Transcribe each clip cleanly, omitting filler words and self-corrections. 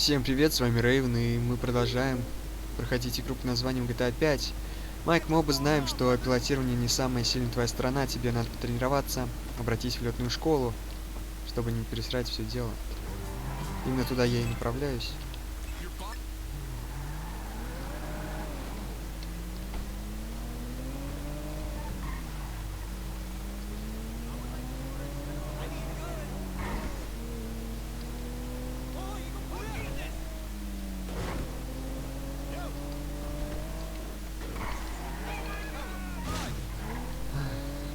Всем привет, с вами Рейвен, и мы продолжаем проходить игру под названием GTA 5. Майк, мы оба знаем, что пилотирование не самая сильная твоя сторона, тебе надо потренироваться, обратись в лётную школу, чтобы не пересрать все дело. Именно туда я и направляюсь.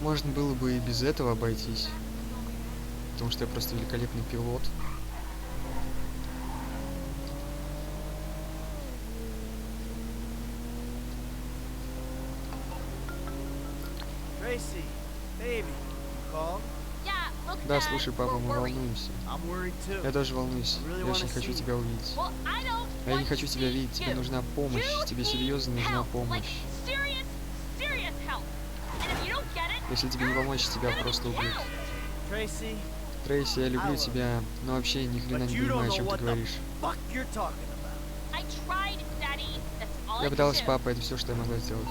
Можно было бы и без этого обойтись, потому что я просто великолепный пилот. Да, слушай, папа, мы волнуемся. Я тоже волнуюсь. Я очень хочу тебя увидеть. А я не хочу тебя видеть. Тебе нужна помощь. Тебе серьезно нужна помощь. Если тебе не помочь, тебя просто убьют. Трейси, я люблю тебя, но вообще ни хрена не понимаю, о чем ты говоришь. Я пыталась, папа, это все, что я могла сделать.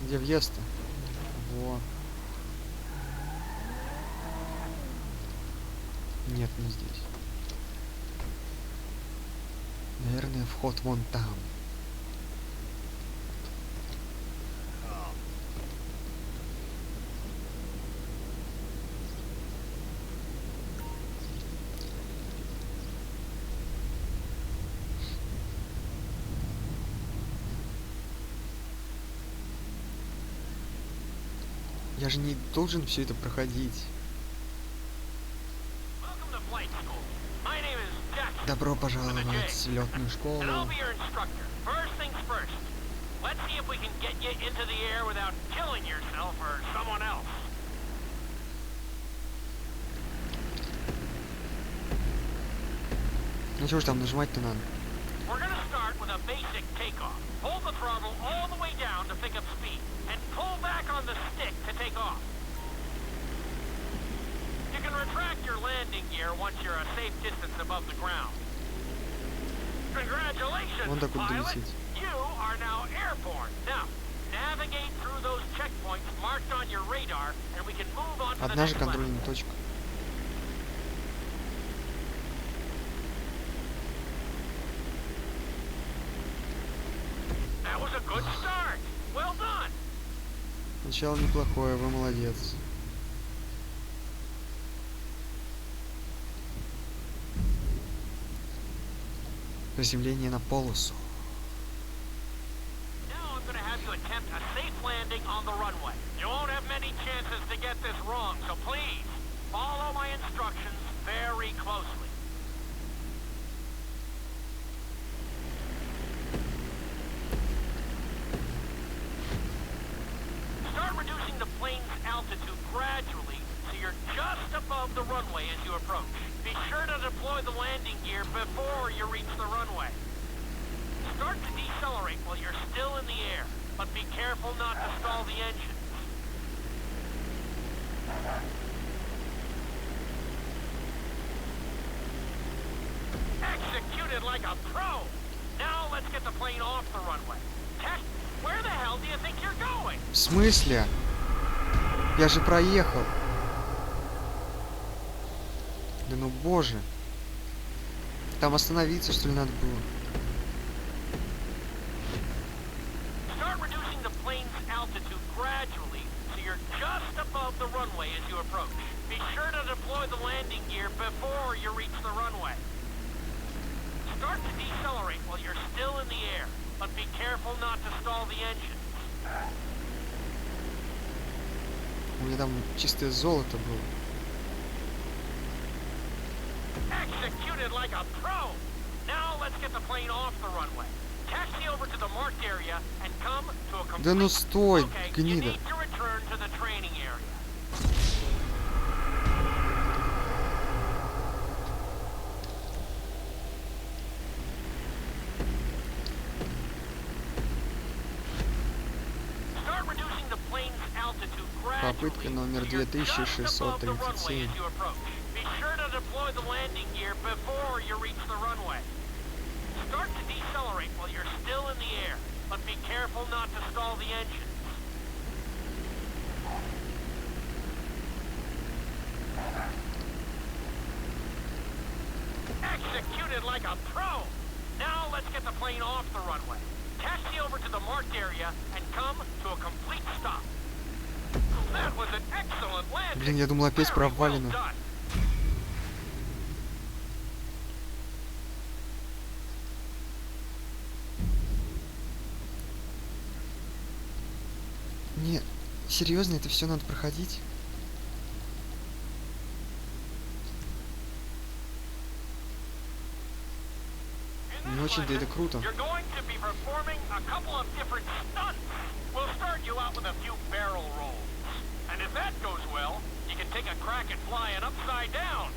Где въезд-то? Во. Нет, не здесь. Наверное, вход вон там. Я же не должен все это проходить. Добро пожаловать в лётную школу. Ну чего ж там нажимать-то надо? Hold the throttle all the way down to pick up speed, and pull back on the stick to take off. You can retract your landing gear once you're a safe distance above the ground. Congratulations, pilot! You are now airborne. Now, navigate through those checkpoints marked on your radar, and we can move on to the next level. Начало неплохое, вы молодец. Приземление на полосу. Altitude gradually so you're just above the runway as you approach. Be sure to deploy the landing gear before you reach the runway. Start to decelerate while you're still in the air, but be careful not to stall the engines. Executed like a pro! Now let's get the plane off the runway. Tech, where the hell do you think you're going? В смысле? Я же проехал. Да ну боже. Там остановиться, что ли, надо было? Start reducing the plane's altitude gradually so you're just above the runway as you approach. Be sure to deploy the landing gear before you reach the runway. Start to decelerate while you're still in the air, but be careful not to stall the engines. У меня там чистое золото было. Executed like a pro. Now let's get the plane off the runway. Taxi over to the marked area and come to a Да ну complete... стой, Okay, you гнида. need to return to the training area. Start reducing the plane's altitude Попытка gradually номер so you're just above the runway 2637. as you approach. Be sure to deploy the landing gear before you reach the runway. Start to decelerate while you're still in the air, but be careful not to stall the engines. Executed like a pro! Now let's get the plane off the runway. Taxi over to the marked area and come to a complete stop. That was an excellent landing. Блин, я думал, опять Very well провалено. done. Не, серьезно, это все надо проходить? Не очень-то это круто. You're going to be performing a couple of different stunts. We'll start you out with a few barrel rolls. And if that goes well, you can take a crack at flying upside down.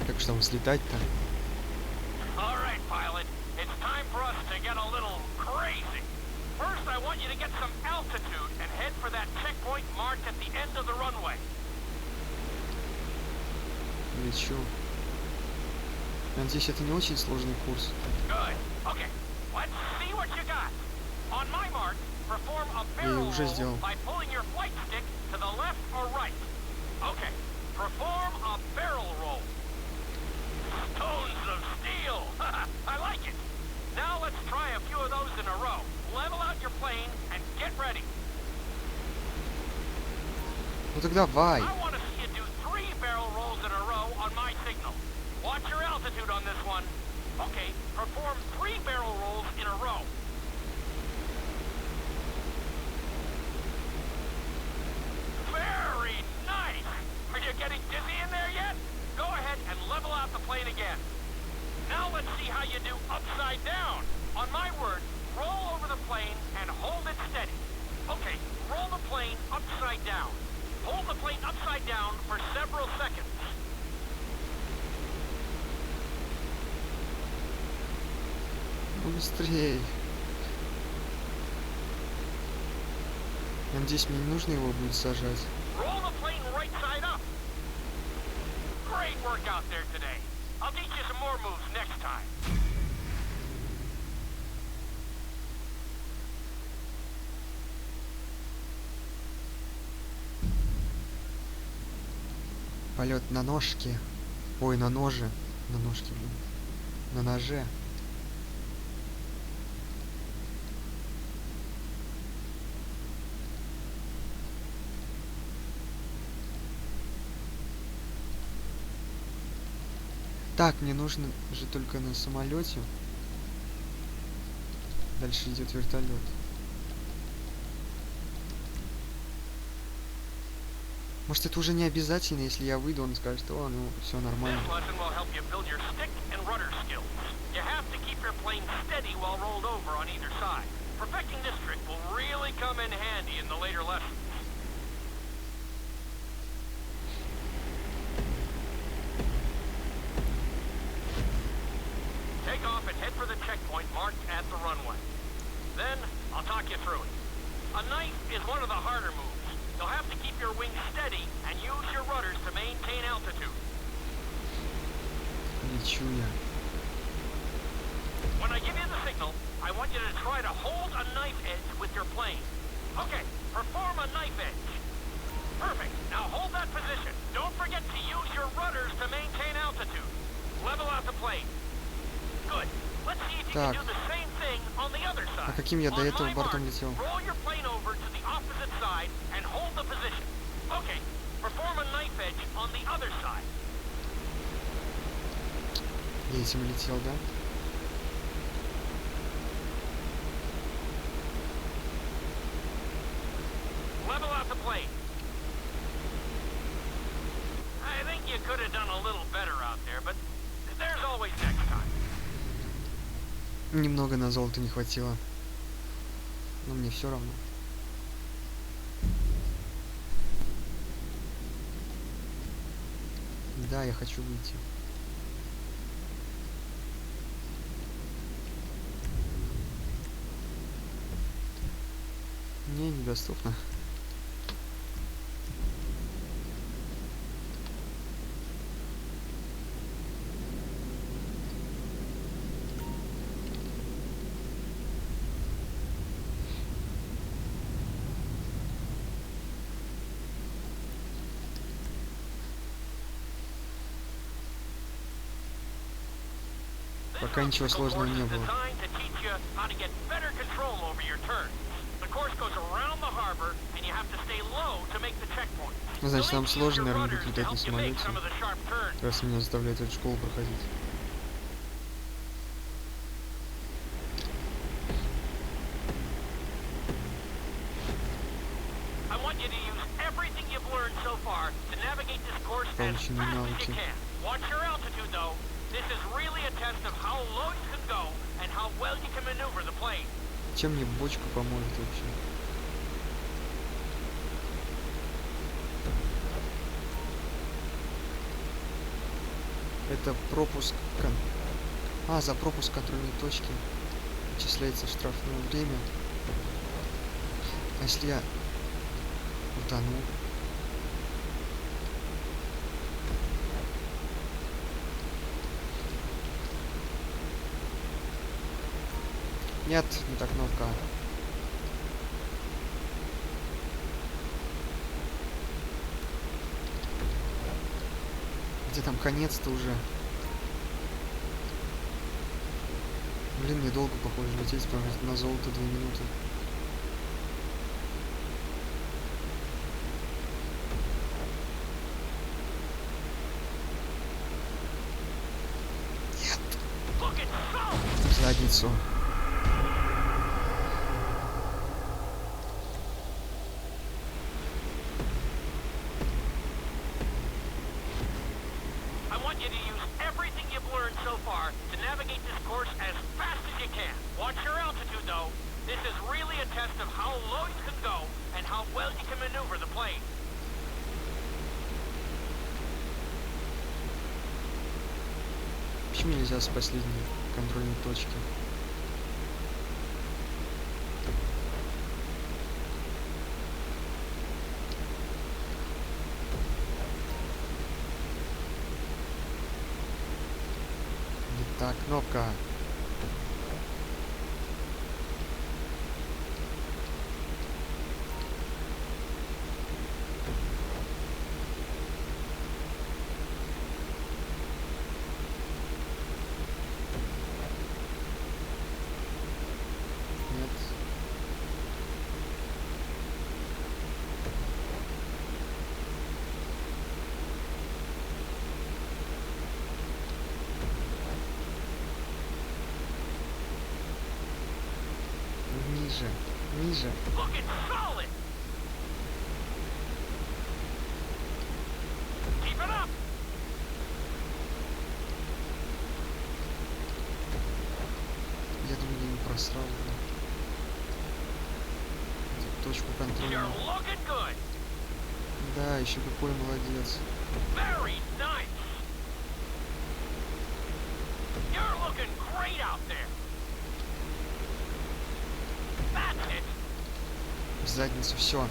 Как же там взлетать-то? All right, pilot. It's time for us to get a little crazy. First, I want you to get some altitude and head for that checkpoint marked at the end of the runway. Лечу. Надеюсь, это не очень сложный курс. Good. Okay. Let's see what you got. On my mark, perform a Я её barrel уже roll сделал. by pulling your flight stick to the left or right. Okay. Perform a barrel roll. Stones of steel. I like it. Now let's try a few of those in a row. Level out your plane and get ready. Ну так давай. I want to see you do 3 barrel rolls in a row on my signal. Watch your altitude on this one. Okay, perform 3 barrel rolls in a row. Very nice! Are you getting dizzy in there yet? Go ahead and level out the plane again. Now let's see how you do upside down. On my word, roll over the plane and hold it steady. Okay, roll the plane upside down. Hold the plane upside down for several seconds. Ну быстрее. Я надеюсь, мне не нужно его будет сажать. Roll the plane right side up. Great work out there today. I'll teach you some more moves next time. Полет на ножке. Ой, на ноже. На ножке, блин. На ноже. Так, мне нужно же только на самолете. Дальше идет вертолет. Может, это уже не обязательно, если я выйду, он скажет: о, ну, все нормально. This lesson will help you build your stick and rudder skills. You have to keep your plane steady while rolled over on either side. Perfecting this trick will really come in handy in the later lessons. Take off and head for the checkpoint marked at the runway. Then, I'll talk you through it. A knife is one of the harder moves. You'll have to keep your wings steady and use your rudders to maintain altitude. Лечу я. When I give you the signal, I want you to try to hold a knife edge with your plane. Okay, perform a knife edge. Perfect. Now hold that position. Don't forget to use your rudders to maintain altitude. Level out the plane. Good. Let's see if you can Так. do the same thing on the other А side. каким я до On этого my бортом mark, летел? roll your plane over to the opposite side and hold the position. Okay, perform a knife edge on the other side. Я этим летел, да? Level out the plane. I think Немного на золото не хватило. Но мне все равно. Да, я хочу выйти. Мне недоступно. Пока ничего сложного не было. Ну, значит, нам сложно, наверное, будет летать на самолете, раз меня заставляют эту школу проходить. Полученные навыки. Чем мне бочка поможет вообще? Это пропуск... за пропуск контрольной точки начисляется штрафное время. А если я утону? Нет, не та кнопка. Где там конец-то уже? Блин, мне долго, похоже, лететь, потому что на золото 2 минуты. Нет. В задницу. Почему нельзя с последней контрольной точки? Не та кнопка. Ниже, ниже. Я думаю, я не просрал уже. Точку контроля. Да, еще какой молодец. В задницу, все.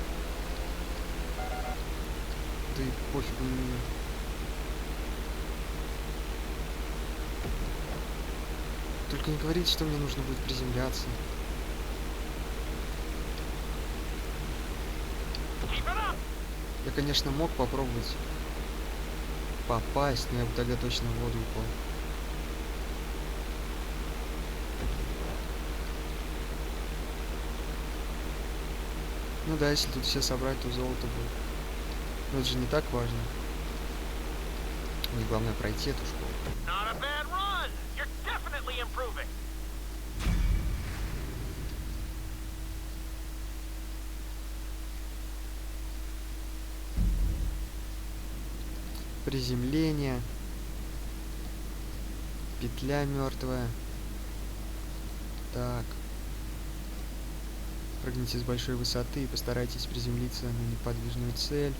Да и пофигу на меня. Только не говорите, что мне нужно будет приземляться. Я, конечно, мог попробовать попасть, но я бы тогда точно в воду упал. Ну да, если тут все собрать, то золото будет. Но это же не так важно. Мне главное пройти эту школу. Приземление. Петля мертвая. Так. Прыгните с большой высоты и постарайтесь приземлиться на неподвижную цель.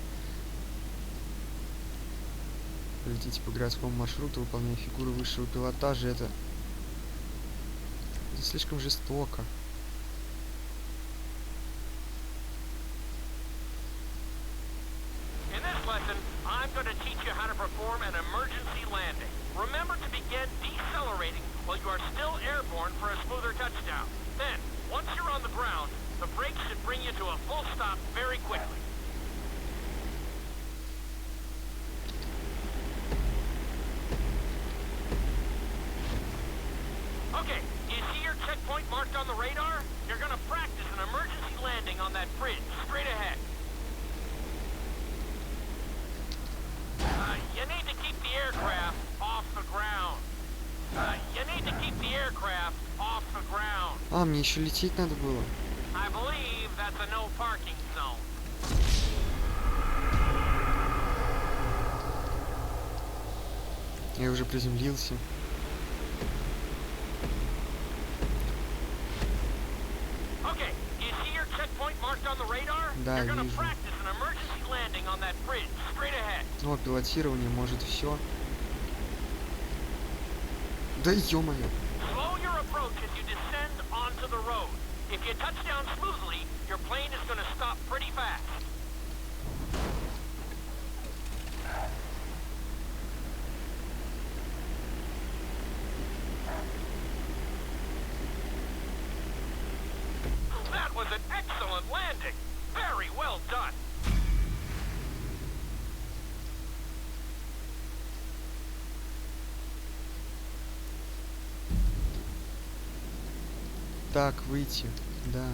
Полетите по городскому маршруту, выполняя фигуры высшего пилотажа. Это слишком жестоко. In this lesson, I'm going to teach you how to perform an emergency landing. Remember to begin decelerating while you are still airborne for a smoother touchdown. Then, once you're on the ground, the brakes should bring you to a full stop very quickly. Okay, do you see your checkpoint marked on the radar? You're going to practice an emergency landing on that bridge straight ahead. You need to keep the aircraft off the ground. You need to keep the aircraft off the ground. А, мне еще лететь надо было. I believe that's a no parking zone. Я уже приземлился. Okay, do you see your checkpoint marked on the radar? Да, You're gonna вижу. practice an emergency landing on that bridge straight ahead. О, пилотирование, может, все. Да ё-моё. Slow your approach as you descend onto the road. If you touch down smoothly, your plane is gonna stop pretty fast. That was an excellent landing. Very well done. Так, выйти. Да.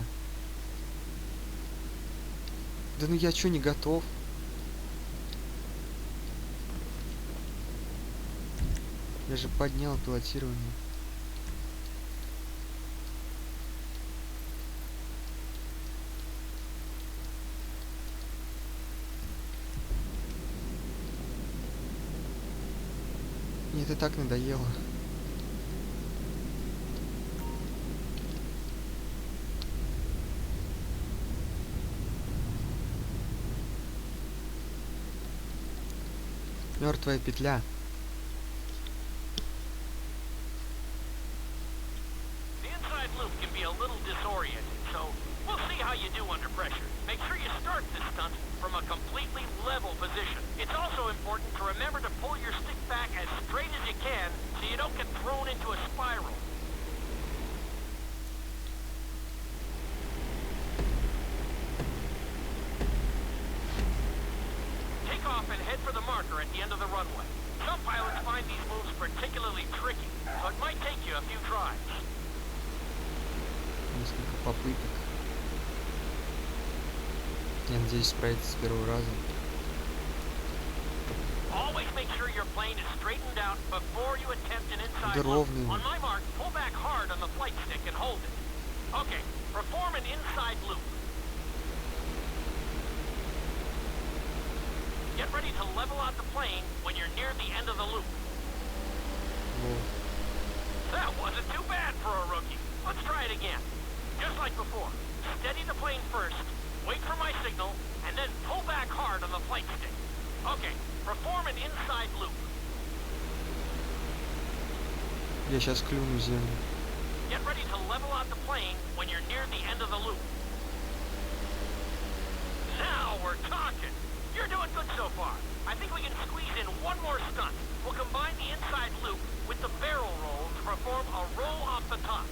Да ну я чё, не готов? Я же поднял пилотирование. Мне это так надоело. Мертвая петля. The inside loop can be a little disoriented, so we'll see how you do under pressure. Make sure you start this stunt from a completely level position. It's also important to remember to pull your stick back as straight as you can so you don't get thrown into a spiral. Take off and head for the marker at the end of the runway. Some pilots find these moves particularly tricky, so it might take you a few tries. Несколько попыток. Я надеюсь справиться с первого раза. Always make sure your plane is straightened out before you attempt an inside Да loop. ровный. On my mark, pull back hard on the flight stick and hold it. Okay, perform an inside loop. Get ready to level out the plane when you're near the end of the loop. Во. That wasn't too bad for a rookie. Let's try it again. Just like before. Steady the plane first, wait for my signal, and then pull back hard on the flight stick. Okay, perform an inside loop. Я сейчас клюну землю. Get ready to level out the plane when you're near the end of the loop. Now we're talking. You're doing good so far. I think we can squeeze in one more stunt. We'll combine the inside loop with the barrel roll to perform a roll off the top.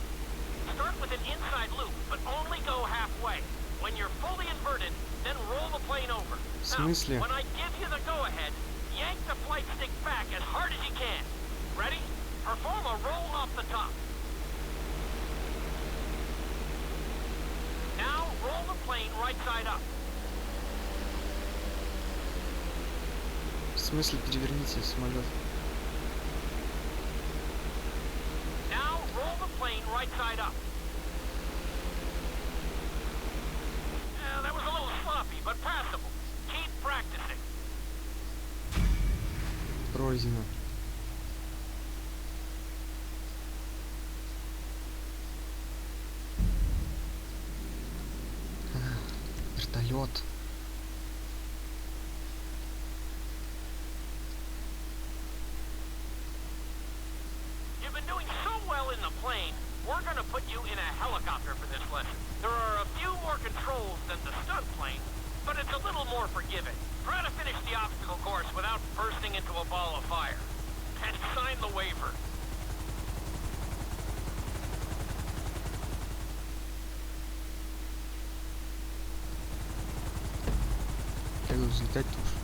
Start with an inside loop, but only go halfway. When you're fully inverted, then roll the plane over. В смысле? Now, when I give you the go-ahead, yank the flight stick back as hard as you can. Ready? Perform a roll off the top. Now roll the plane right side up. В смысле переверните самолет? Now roll the plane right side up. That was a little sloppy, but passable. Keep practicing. Пройдено. Вертолет. You've been doing so well in the plane, we're gonna put you in a helicopter for this lesson. There are a few more controls than the stunt plane, but it's a little more forgiving. Try to finish the obstacle course without bursting into a ball of fire. And sign the waiver. Как взлетать тоже.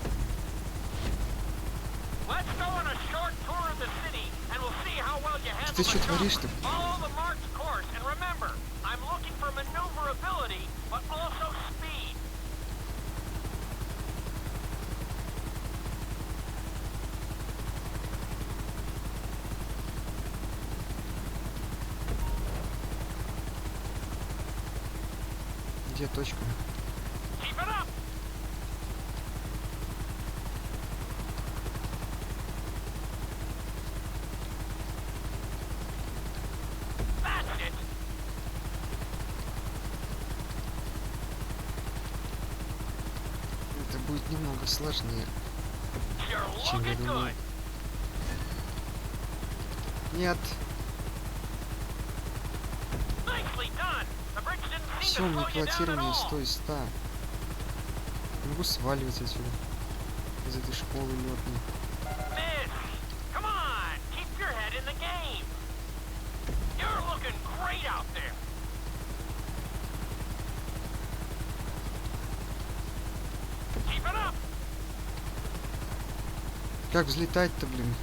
Let's go on a short tour of the city, and we'll see how well you handle Ты the что jump. творишь-то? Follow the marked course, and remember, I'm looking for maneuverability, but also speed. Где точка? Keep it up. That's it. Это будет немного сложнее, You're чем я looking думал. good. Нет. Nicely done. The bridge didn't seem Все, to у меня slow you down at пилотирование all. 100 из 100. Могу сваливать отсюда. Из этой школы лётной. Miss, come on, keep your head in the game. You're looking great out there. Keep it up. Как взлетать-то, блин?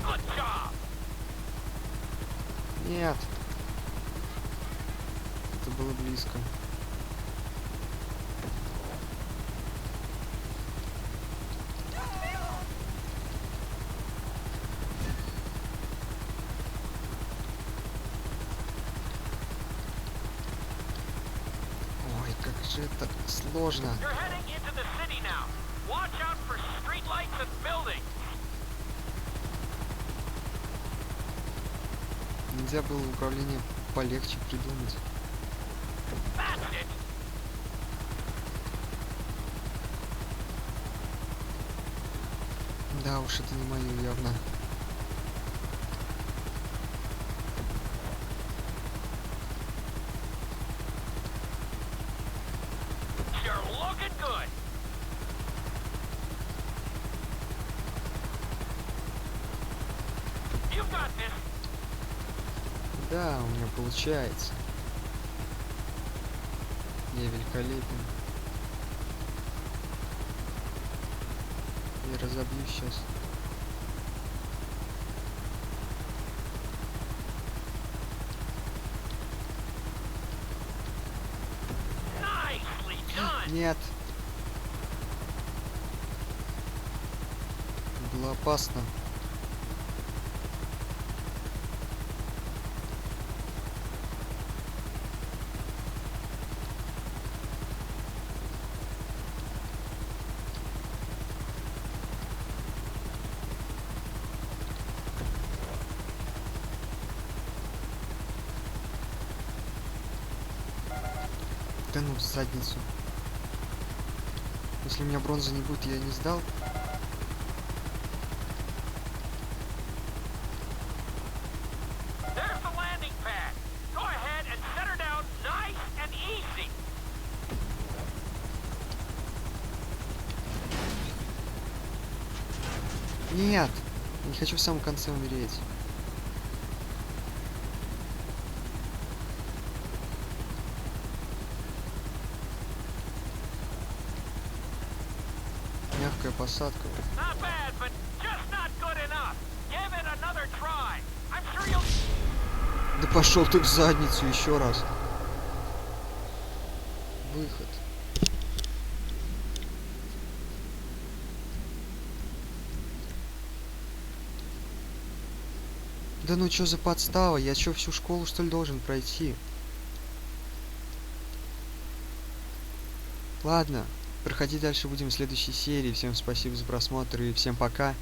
Good job. Нет. Это было близко. Ой, как же это сложно. You're heading into the city now. Watch out for streetlights and buildings. Нельзя было управление полегче придумать. That's it. Да уж, это не мое явно. You're looking good. You've got this. Да, у меня получается. Я великолепен. Я разобью сейчас. Nicely done. Нет. Было опасно. Да ну, в задницу. Если у меня бронзы не будет, я не сдал. There's the landing pad. Go ahead and set her down nice and easy. Нет! Я не хочу в самом конце умереть. Мягкая посадка. Not bad, but just not good enough. Give it another try. I'm sure you'll... Да пошел ты в задницу еще раз. Выход. Да ну чё за подстава? Я чё, всю школу что ли должен пройти? Ладно, проходить дальше будем в следующей серии. Всем спасибо за просмотр и всем пока.